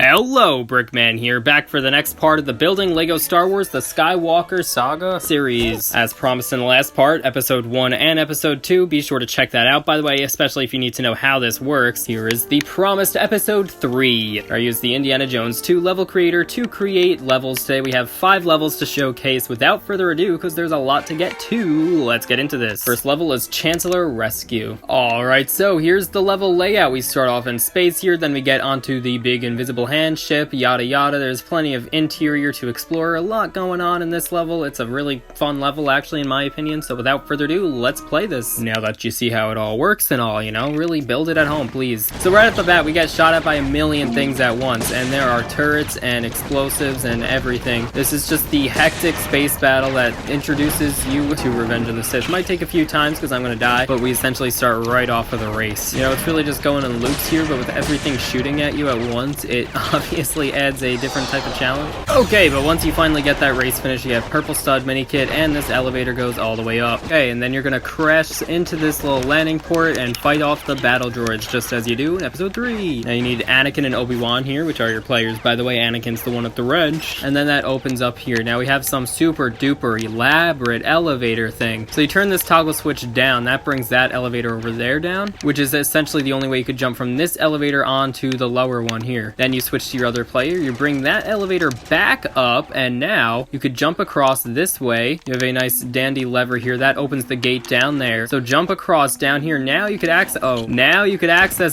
Hello, Brickman here, back for the next part of the Building LEGO Star Wars The Skywalker Saga series. As promised in the last part, Episode 1 and Episode 2, be sure to check that out, by the way, especially if you need to know how this works. Here is the promised Episode 3. I used the Indiana Jones 2 level creator to create levels. Today we have 5 levels to showcase. Without further ado, because there's a lot to get to, let's get into this. First level is Chancellor Rescue. Alright, so here's the level layout. We start off in space here, then we get onto the big invisible hand ship, yada yada. There's plenty of interior to explore, a lot going on in this level. It's a really fun level actually in my opinion, so without further ado, let's play this. Now that you see how it all works and all, you know, really build it at home please. So right at the bat we get shot at by a million things at once, and there are turrets and explosives and everything. This is just the hectic space battle that introduces you to Revenge of the Sith. Might take a few times because I'm gonna die, but we essentially start right off of the race. You know, it's really just going in loops here, but with everything shooting at you at once, it obviously adds a different type of challenge. Okay, but once you finally get that race finish, you have Purple Stud Mini Kit, and this elevator goes all the way up. Okay, and then you're gonna crash into this little landing port and fight off the battle droids, just as you do in Episode 3. Now you need Anakin and Obi-Wan here, which are your players, by the way. Anakin's the one with the wrench. And then that opens up here. Now we have some super duper elaborate elevator thing. So you turn this toggle switch down, that brings that elevator over there down, which is essentially the only way you could jump from this elevator onto the lower one here. Then you switch to your other player, you bring that elevator back up, and now you could jump across this way. You have a nice dandy lever here that opens the gate down there. So jump across down here. Now you could access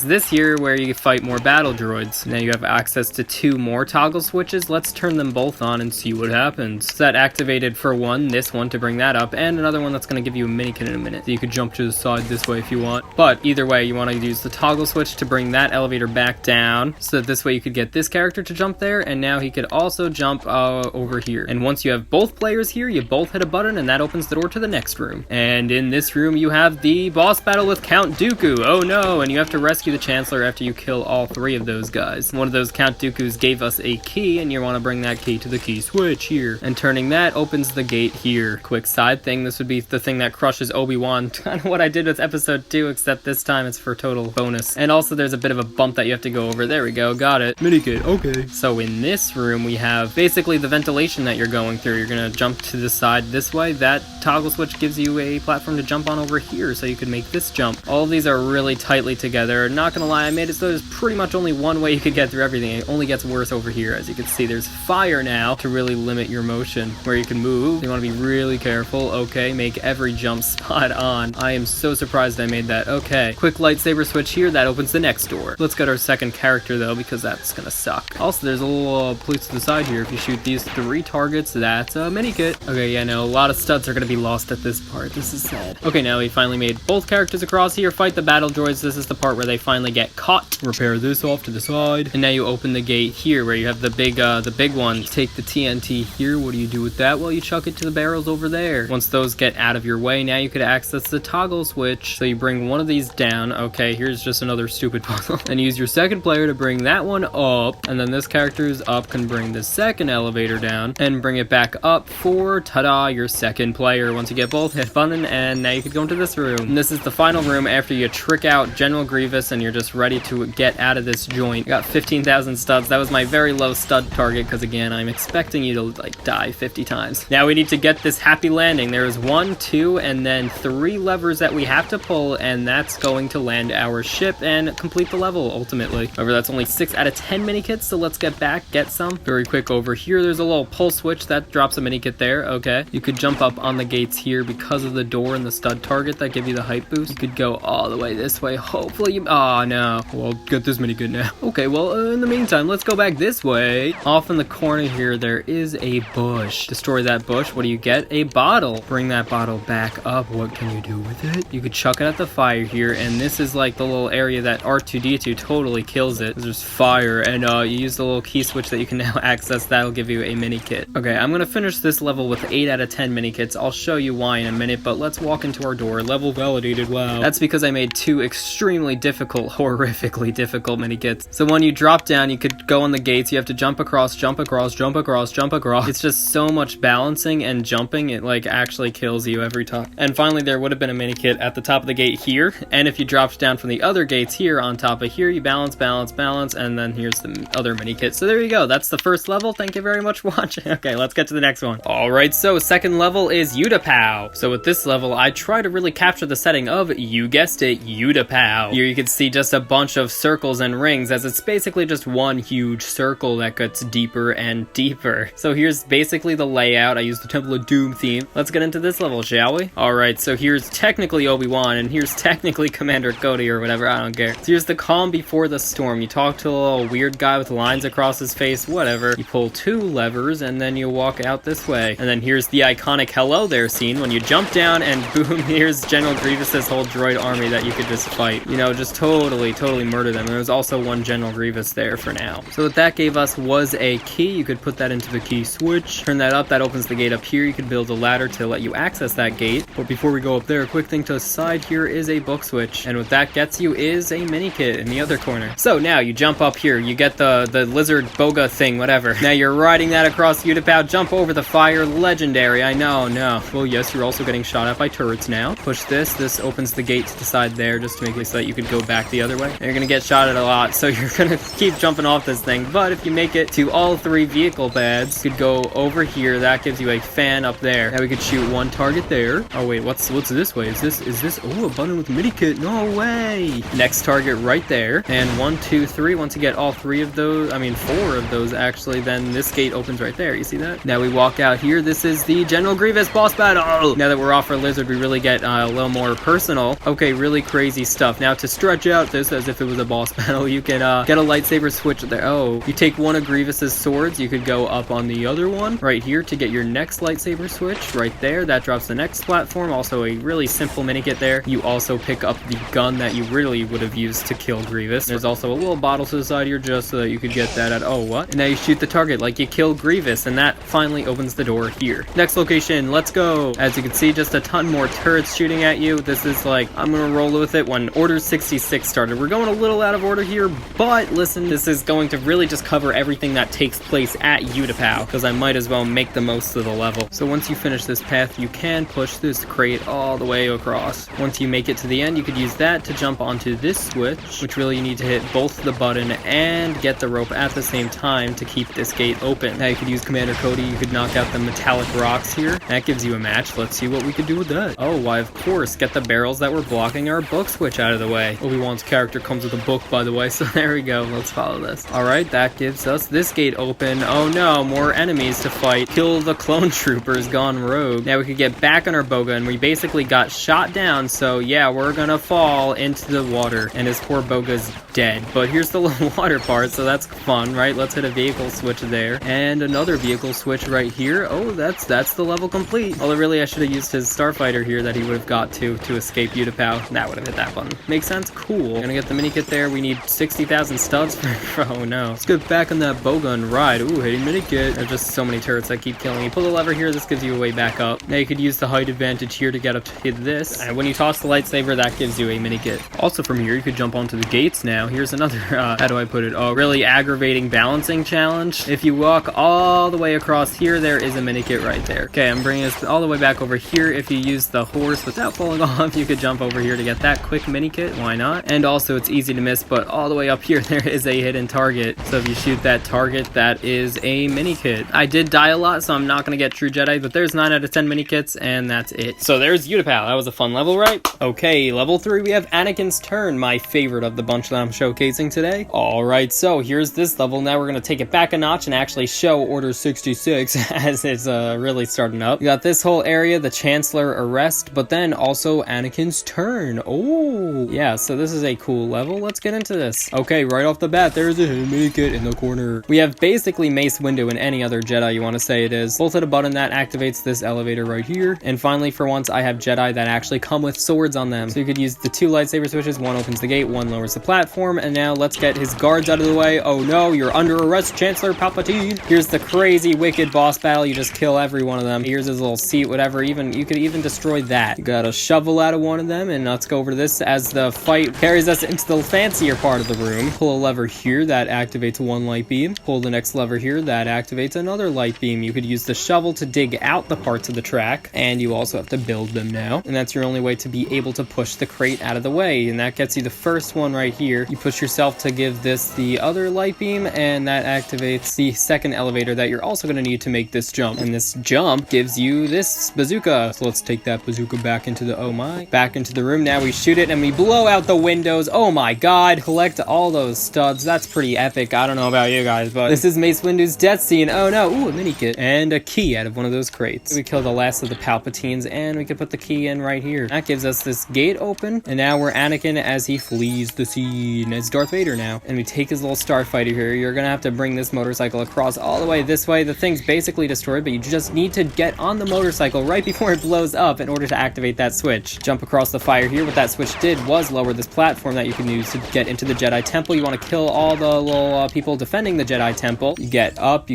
this here where you fight more battle droids. Now you have access to 2 more toggle switches. Let's turn them both on and see what happens. So that activated for one, this one to bring that up, and another one that's going to give you a mini kit in a minute. So you could jump to the side this way if you want. But either way, you want to use the toggle switch to bring that elevator back down, so that this way you could get this character to jump there, and now he could also jump over here. And once you have both players here, you both hit a button and that opens the door to the next room. And in this room you have the boss battle with Count Dooku. Oh no, and you have to rescue the Chancellor after you kill all 3 of those guys. One of those Count Dookus gave us a key, and you want to bring that key to the key switch here. And turning that opens the gate here. Quick side thing, this would be the thing that crushes Obi-Wan. Kind of what I did with Episode 2, except this time it's for total bonus. And also there's a bit of a bump that you have to go over. There we go, got it. Minikit, okay. So in this room we have basically the ventilation that you're going through. You're gonna jump to the side this way. That toggle switch gives you a platform to jump on over here, so you can make this jump. All of these are really tightly together. Not gonna lie, I made it so there's pretty much only one way you could get through everything. It only gets worse over here. As you can see, there's fire now to really limit your motion where you can move. You want to be really careful. Okay, make every jump spot on. I am so surprised I made that. Okay, quick lightsaber switch here. That opens the next door. Let's get our second character though, because that's gonna suck. Also, there's a little place to the side here. If you shoot these 3 targets, that's a mini kit. Okay, yeah, no, a lot of studs are gonna be lost at this part. This is sad. Okay, now we finally made both characters across here. Fight the battle droids. This is the part where they finally get caught. Repair this off to the side. And now you open the gate here where you have the big one. Take the TNT here. What do you do with that? Well, you chuck it to the barrels over there. Once those get out of your way, now you could access the toggle switch. So you bring one of these down. Okay, here's just another stupid puzzle. Then use your second player to bring that one up, and then this character who's up can bring the second elevator down and bring it back up for, ta-da, your second player. Once you get both, hit button, and now you can go into this room. And this is the final room after you trick out General Grievous and you're just ready to get out of this joint. I got 15,000 studs. That was my very low stud target, because again, I'm expecting you to like die 50 times. Now we need to get this happy landing. There is 1, 2, and then 3 levers that we have to pull, and that's going to land our ship and complete the level ultimately. However, that's only 6 out of 10 mini kits, so let's get back, get some. Very quick over here, there's a little pull switch that drops a mini kit there. Okay, you could jump up on the gates here because of the door and the stud target that give you the height boost. You could go all the way this way. Hopefully you, oh no, well, get this mini kit now. Okay, well, in the meantime, let's go back this way. Off in the corner here, there is a bush. Destroy that bush. What do you get? A bottle. Bring that bottle back up. What can you do with it? You could chuck it at the fire here, and this is like the little area that R2-D2 totally kills it. There's fire, and you use the little key switch that you can now access. That'll give you a mini kit. Okay, I'm gonna finish this level with 8 out of 10 mini kits. I'll show you why in a minute, but let's walk into our door. Level validated. Wow. That's because I made 2 extremely difficult, horrifically difficult mini kits. So when you drop down, you could go on the gates. You have to jump across, jump across, jump across, jump across. It's just so much balancing and jumping. It like actually kills you every time. And finally, there would have been a mini kit at the top of the gate here. And if you dropped down from the other gates here on top of here, you balance, balance, balance, and then here's the other mini kit. So there you go. That's the first level. Thank you very much for watching. Okay, let's get to the next one. Alright, so second level is Utapau. So with this level, I try to really capture the setting of, you guessed it, Utapau. Here you can see just a bunch of circles and rings, as it's basically just one huge circle that gets deeper and deeper. So here's basically the layout. I used the Temple of Doom theme. Let's get into this level, shall we? Alright, so here's technically Obi-Wan, and here's technically Commander Cody or whatever, I don't care. So here's the calm before the storm. You talk to a little weird guy with lines across his face, whatever. You pull 2 levers, and then you walk out this way. And then here's the iconic hello there scene when you jump down and boom, here's General Grievous's whole droid army that you could just fight. You know, just totally murder them. There was also one General Grievous there for now. So what that gave us was a key. You could put that into the key switch, turn that up, that opens the gate up here. You could build a ladder to let you access that gate. But before we go up there, a quick thing to the side here is a book switch. And what that gets you is a mini kit in the other corner. So now you jump up here, you get the lizard boga thing, whatever. Now you're riding that across Utapau, jump over the fire, legendary, I know, no. Well, yes, you're also getting shot at by turrets now. Push this opens the gate to the side there, just to make it so that you could go back the other way. And you're gonna get shot at a lot, so you're gonna keep jumping off this thing, but if you make it to all 3 vehicle pads, you could go over here, that gives you a fan up there. Now we could shoot 1 target there. Oh wait, what's this way? Is this, oh, a button with a mini kit, no way! Next target right there, and 1, 2, 3, once you get all 3 of those, 4 of those actually, then this gate opens right there, you see that? Now we walk out here, this is the General Grievous boss battle! Now that we're off our lizard, we really get a little more personal. Okay, really crazy stuff. Now to stretch out this as if it was a boss battle, you can get a lightsaber switch there. Oh, you take one of Grievous's swords, you could go up on the other one, right here to get your next lightsaber switch, right there. That drops the next platform, also a really simple mini kit there. You also pick up the gun that you really would have used to kill Grievous. There's also a little bottle to the side here just so that you could get that at, oh, what? And now you shoot the target like you kill Grievous, and that finally opens the door here. Next location, let's go! As you can see, just a ton more turrets shooting at you. This is like, I'm gonna roll with it when Order 66 started. We're going a little out of order here, but listen, this is going to really just cover everything that takes place at Utapau, because I might as well make the most of the level. So once you finish this path, you can push this crate all the way across. Once you make it to the end, you could use that to jump onto this switch, which really you need to hit both the button and get the rope at the same time to keep this gate open. Now you could use Commander Cody, you could knock out the metallic rocks here. That gives you a match. Let's see what we could do with that. Oh, why of course, get the barrels that were blocking our book switch out of the way. Obi-Wan's character comes with a book, by the way, so there we go. Let's follow this. Alright, that gives us this gate open. Oh no, more enemies to fight. Kill the clone troopers gone rogue. Now we could get back on our boga, and we basically got shot down, so yeah, we're gonna fall into the water, and his poor boga's dead. But here's the little water part, so that's fun, right? Let's hit a vehicle switch there, and another vehicle switch right here. Oh, that's the level complete. Although really I should have used his starfighter here that he would have got to escape Utapau. That would have hit that button. Makes sense? Cool. Gonna get the mini kit there. We need 60,000 studs for oh no. Let's get back on that bowgun ride. Ooh, hitting mini kit. There's just so many turrets that keep killing you. Pull the lever here, this gives you a way back up. Now you could use the height advantage here to get up to hit this. And when you toss the lightsaber, that gives you a mini kit. Also from here, you could jump onto the gates now. Here's another, how do I put it? Oh, really aggravating balancing challenge. If you walk all the way across here, there is a mini kit right there. Okay, I'm bringing us all the way back over here. If you use the horse without falling off, you could jump over here to get that quick mini kit. Why not? And also, it's easy to miss, but all the way up here, there is a hidden target. So if you shoot that target, that is a mini kit. I did die a lot, so I'm not going to get True Jedi, but there's 9 out of 10 mini kits, and that's it. So there's Utapau. That was a fun level, right? Okay, level 3, we have Anakin's Turn, my favorite of the bunch that I'm showcasing today. Alright, so here's this level. Now we're going to take it back a notch and actually show Order 66 as it's really starting up. We got this whole area, the Chancellor arrest, but then also Anakin's Turn. Oh, yeah, so this is a cool level. Let's get into this. Okay, right off the bat, there's a mini kit in the corner. We have basically Mace Windu and any other Jedi you want to say it is. Both hit a button that activates this elevator right here. And finally, for once, I have Jedi that actually come with swords on them. So you could use the 2 lightsaber switches. One opens the gate, one lowers the platform. And now let's get his guards out of the way. Oh no, you're under arrest, Chancellor Palpatine. Here's the crazy wicked boss battle. You just kill every one of them. Here's his little seat, whatever. You could even destroy that. You got a shovel out of one of them, and let's go over to this as the fight carries us into the fancier part of the room. Pull a lever here, that activates one light beam. Pull the next lever here, that activates another light beam. You could use the shovel to dig out the parts of the track, and you also have to build them now. And that's your only way to be able to push the crate out of the way, and that gets you the first one right here. You push yourself to give this the the other light beam, and that activates the second elevator that you're also going to need to make this jump. And this jump gives you this bazooka. So let's take that bazooka back into the room. Now we shoot it and we blow out the windows. Oh my god. Collect all those studs. That's pretty epic. I don't know about you guys, but this is Mace Windu's death scene. Oh no. Ooh, a mini kit and a key out of one of those crates. We kill the last of the Palpatines and we can put the key in right here. That gives us this gate open, and now we're Anakin as he flees the scene. It's Darth Vader now, and we take his little starfighter here. You're gonna have to bring this motorcycle across all the way this way. The thing's basically destroyed, but you just need to get on the motorcycle right before it blows up in order to activate that switch. Jump across the fire here. What that switch did was lower this platform that you can use to get into the Jedi Temple. You want to kill all the little people defending the Jedi Temple. You get up,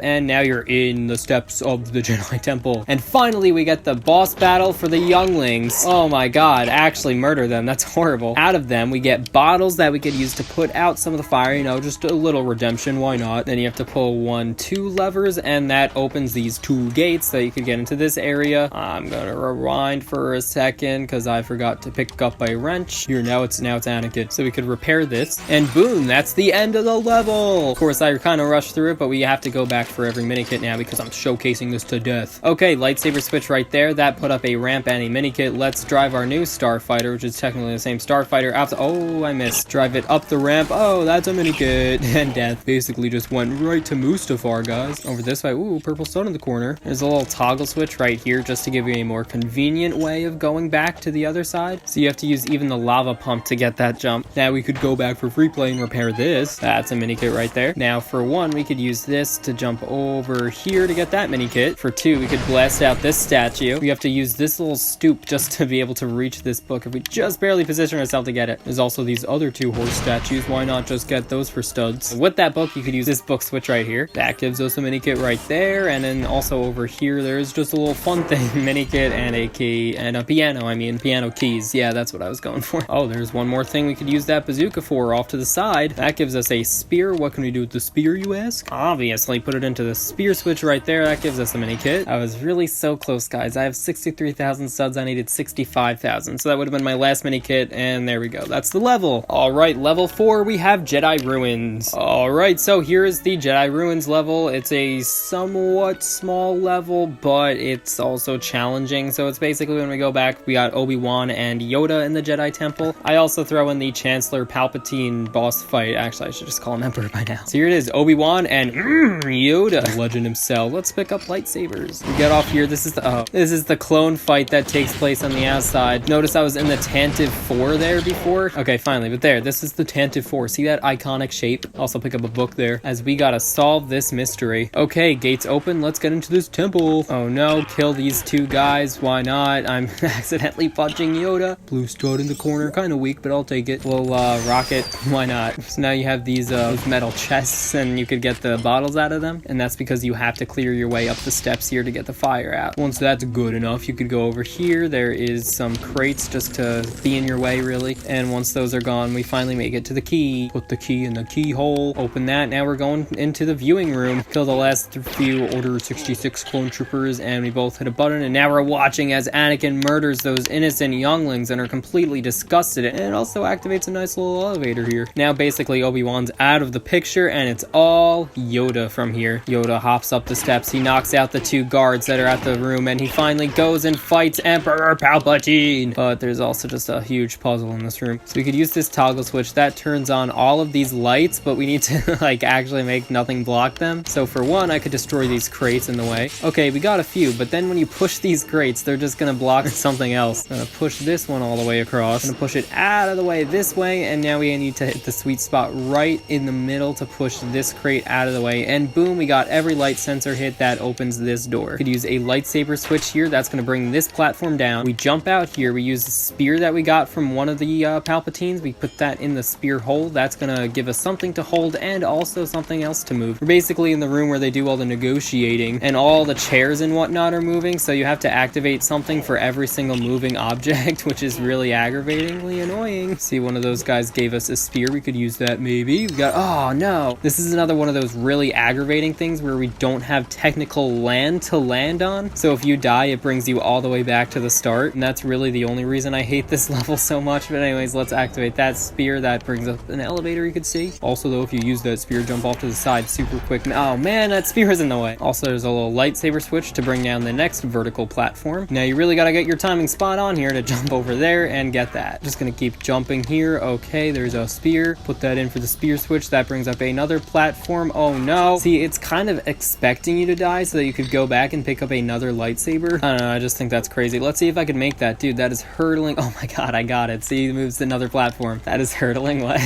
and now you're in the steps of the Jedi Temple. And finally, we get the boss battle for the younglings. Oh my god, actually murder them. That's horrible. Out of them, we get bottles that we could use to put out some of the fire, you know, just a little redemption, why not? Then you have to pull 2 levers, and that opens these 2 gates so you could get into this area. I'm gonna rewind for a second because I forgot to pick up a wrench. Here, now it's Anakin. So we could repair this, and boom, that's the end of the level. Of course, I kind of rushed through it, but we have to go back for every mini kit now because I'm showcasing this to death. Okay, lightsaber switch right there. That put up a ramp and a mini kit. Let's drive our new starfighter, which is technically the same starfighter. Oh, I missed. Drive it up the ramp. Oh, that's a mini kit. And death basically just went right to Mustafar, guys. Over this way. Ooh, purple stone in the corner. There's a little toggle switch right here just to give you a more convenient way of going back to the other side. So you have to use even the lava pump to get that jump. Now we could go back for free play and repair this. That's a mini kit right there. Now for 1, we could use this to jump over here to get that mini kit. For 2, we could blast out this statue. We have to use this little stoop just to be able to reach this book if we just barely position ourselves to get it. There's also these other 2 horse statues. Why not just get those for studs? With that book, you could use this book switch right here. That gives us a mini kit right there. And then also over here, there's just a little fun thing. Mini kit and a key and a piano. Piano keys. Yeah, that's what I was going for. Oh, there's one more thing we could use that bazooka for off to the side. That gives us a spear. What can we do with the spear, you ask? Obviously, put it into the spear switch right there. That gives us a mini kit. I was really so close, guys. I have 63,000 studs. I needed 65,000. So that would have been my last mini kit. And there we go. That's the level. All right, level 4, we have Jedi Ruins. All right, so here is the Jedi Ruins level. It's a somewhat small level, but it's also challenging. So it's basically when we go back, we got Obi-Wan and Yoda in the Jedi Temple. I also throw in the Chancellor Palpatine boss fight. Actually, I should just call him Emperor by now. So here it is, Obi-Wan and Yoda, the legend himself. Let's pick up lightsabers. We get off here. This is the clone fight that takes place on the outside. Notice I was in the Tantive 4 there before. Okay, finally, but there, this is the Tantive 4. See that iconic shape? Also pick up a book there, as we gotta solve this mystery. Okay, gates open. Let's get into this temple. Oh no, kill these 2 guys. Why not? I'm accidentally punching Yoda. Blue stud in the corner. Kind of weak, but I'll take it. We'll rocket. Why not? So now you have these metal chests, and you could get the bottles out of them. And that's because you have to clear your way up the steps here to get the fire out. Once that's good enough, you could go over here. There is some crates just to be in your way, really. And once those are gone, we finally make it to the key. Put the key in the keyhole. Open that. Now we're going into the viewing room. Kill the last few Order 66 clone troopers, and we both hit a button. And now we're watching as Anakin murders those innocent younglings and are completely disgusted. And it also activates a nice little elevator here. Now basically Obi-Wan's out of the picture, and it's all Yoda from here. Yoda hops up the steps. He knocks out the 2 guards that are at the room, and he finally goes and fights Emperor Palpatine. But there's also just a huge puzzle in this room. So we could use this toggle switch that turns on all of these lights, but we need to like actually make nothing block them. So for 1, I could destroy these crates in the way. Okay, we got a few, but then when you push these crates, they're just gonna block something else. I'm gonna push this one all the way across. I'm gonna push it out of the way this way, and now we need to hit the sweet spot right in the middle to push this crate out of the way. And boom, we got every light sensor hit that opens this door. We could use a lightsaber switch here. That's gonna bring this platform down. We jump out here. We use the spear that we got from one of the Palpatines. We put that in the spear hole. That's gonna give us something to hold and also something else to move. We're basically in the room where they do all the negotiating, and all the chairs and whatnot are moving, so you have to activate something for every single moving object, which is really aggravatingly annoying. See, one of those guys gave us a spear. We could use that maybe. We got, oh no. This is another one of those really aggravating things where we don't have technical land to land on. So if you die, it brings you all the way back to the start. And that's really the only reason I hate this level so much. But anyways, let's activate that spear. That brings up an elevator elevator you could see. Also though, if you use that spear, jump off to the side super quick. Oh man, that spear is in the way. Also there's a little lightsaber switch to bring down the next vertical platform. Now you really gotta get your timing spot on here to jump over there and get that. Just gonna keep jumping here. Okay, there's a spear. Put that in for the spear switch. That brings up another platform. Oh no. See, it's kind of expecting you to die so that you could go back and pick up another lightsaber. I don't know, I just think that's crazy. Let's see if I can make that. Dude, that is hurtling. Oh my god, I got it. See, it moves to another platform. That is hurtling. What?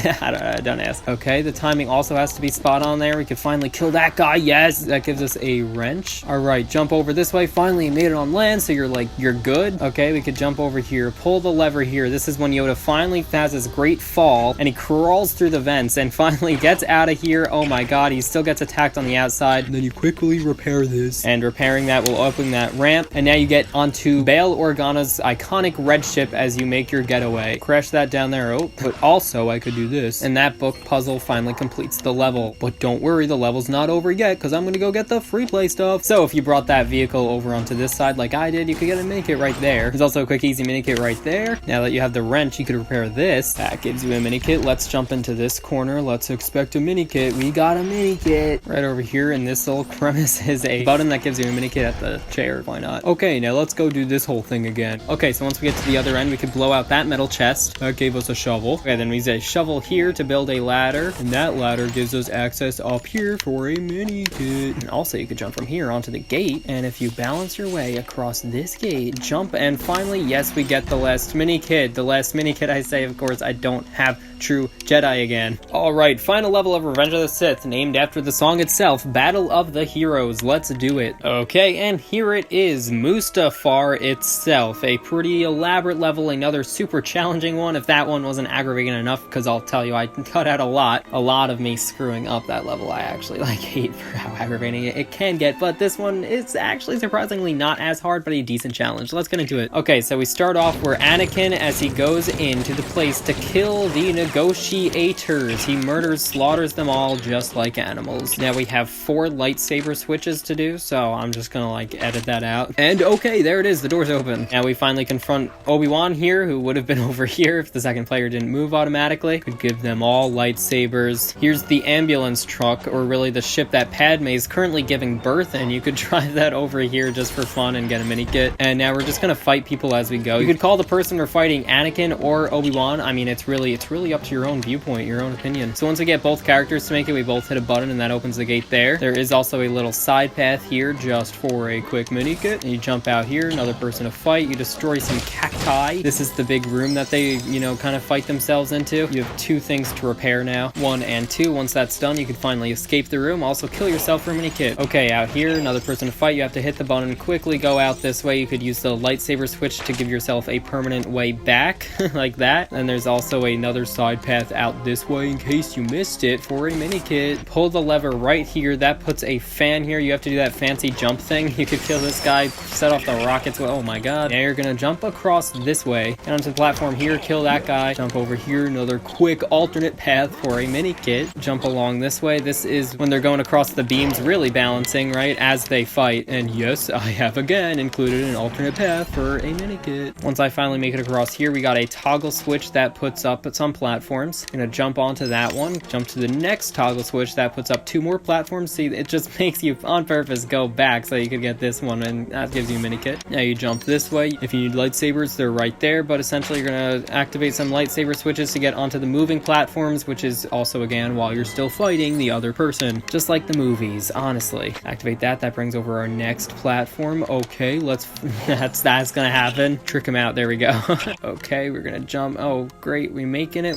Don't ask. Okay, the timing also has to be spot on there. We could finally kill that guy. Yes, that gives us a wrench. All right, jump over this way. Finally made it on land, so you're good. Okay, we could jump over here, pull the lever here. This is when Yoda finally has his great fall and he crawls through the vents and finally gets out of here. Oh my god, he still gets attacked on the outside. And then you quickly repair this, and repairing that will open that ramp, and now you get onto Bail Organa's iconic red ship as you make your getaway. Crash that down there. Oh, but also I could do this, and that book puzzle finally completes the level. But don't worry, the level's not over yet, because I'm gonna go get the free play stuff. So if you brought that vehicle over onto this side like I did, you could get a mini kit right there. There's also a quick easy mini kit right there. Now that you have the wrench, you could repair this. That gives you a mini kit. Let's jump into this corner. Let's expect a mini kit. We got a mini kit right over here, and this little premise is a button that gives you a mini kit at the chair. Why not? Okay, now let's go do this whole thing again. Okay, so once we get to the other end, we could blow out that metal chest. That gave us a shovel. Okay, then we use a shovel here to build a ladder, and that ladder gives us access up here for a mini kit. And also you could jump from here onto the gate, and if you balance your way across this gate, jump, and finally, yes, we get the last mini kit. The last mini kit, I say, of course, I don't have true Jedi again. Alright, final level of Revenge of the Sith, named after the song itself, Battle of the Heroes. Let's do it. Okay, and here it is, Mustafar itself. A pretty elaborate level, another super challenging one, if that one wasn't aggravating enough, because I'll tell you, I cut out a lot of me screwing up that level. I actually hate for how aggravating it can get, but this one is actually surprisingly not as hard, but a decent challenge. Let's get into it. Okay, so we start off where Anakin, as he goes into the place to kill the negotiators, he murders, slaughters them all just like animals. Now we have 4 lightsaber switches to do, so I'm just gonna edit that out. And okay, there it is, the door's open. Now we finally confront Obi-Wan here, who would have been over here if the second player didn't move automatically. Could give them all lightsabers. Here's the ambulance truck, or really the ship that Padme is currently giving birth in. You could drive that over here just for fun and get a mini kit. And now we're just gonna fight people as we go. You could call the person we're fighting Anakin or Obi-Wan. I mean, it's really up to your own viewpoint, your own opinion. So once we get both characters to make it, we both hit a button and that opens the gate there. There is also a little side path here just for a quick mini kit. And you jump out here, another person to fight. You destroy some cacti. This is the big room that they, kind of fight themselves into. You have 2 things to repair now, 1 and 2. Once that's done, you can finally escape the room. Also kill yourself for a mini kit. Okay, out here, another person to fight. You have to hit the button, quickly go out this way. You could use the lightsaber switch to give yourself a permanent way back, like that. And there's also another side path out this way in case you missed it for a mini kit. Pull the lever right here. That puts a fan here. You have to do that fancy jump thing. You could kill this guy, set off the rockets. Oh my god. Now you're gonna jump across this way, get onto the platform here, kill that guy, jump over here, another quick alternate path for a mini kit, jump along this way. This is when they're going across the beams, really balancing, right, as they fight. And yes, I have again included an alternate path for a mini kit. Once I finally make it across here, we got a toggle switch that puts up some platforms. I'm gonna jump onto that one, jump to the next toggle switch that puts up 2 more platforms. See, it just makes you on purpose go back so you could get this one, and that gives you a mini kit. Now you jump this way. If you need lightsabers, they're right there, but essentially you're gonna activate some lightsaber switches to get onto the moving platforms, which is also again while you're still fighting the other person, just like the movies, honestly. Activate that. That brings over our next platform. Okay, let's that's gonna happen. Trick him out. There we go. Okay, we're gonna jump. Oh great, we're making it.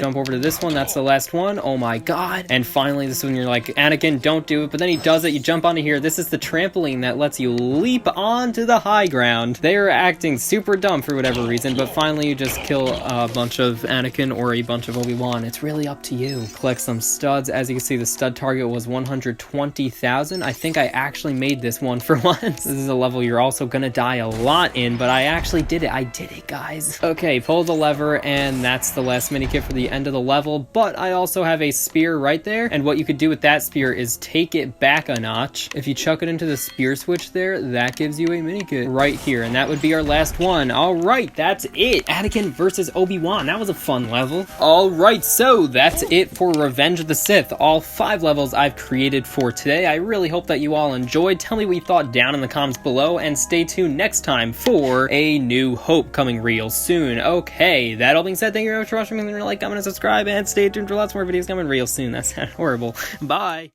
Jump over to this one. That's the last one. Oh my god. And finally, this is when you're like, Anakin, don't do it, but then he does it. You jump onto here. This is the trampoline that lets you leap onto the high ground. They are acting super dumb for whatever reason, but finally you just kill a bunch of Anakin or a bunch of Obi-Wan. It's really up to you. Collect some studs. As you can see, the stud target was 120,000. I think I actually made this one for once. This is a level you're also gonna die a lot in, but I actually did it. I did it, guys. Okay, pull the lever, and that's the last mini kit for the end of the level, but I also have a spear right there, and what you could do with that spear is take it back a notch. If you chuck it into the spear switch there, that gives you a mini kit right here, and that would be our last one. Alright, that's it. Anakin versus Obi-Wan. That was a fun level. Alright, Alright, so that's it for Revenge of the Sith. All 5 levels I've created for today. I really hope that you all enjoyed. Tell me what you thought down in the comments below, and stay tuned next time for A New Hope coming real soon. Okay, that all being said, thank you very much for watching. Remember to like, comment, and subscribe, and stay tuned for lots more videos coming real soon. That sounded horrible. Bye!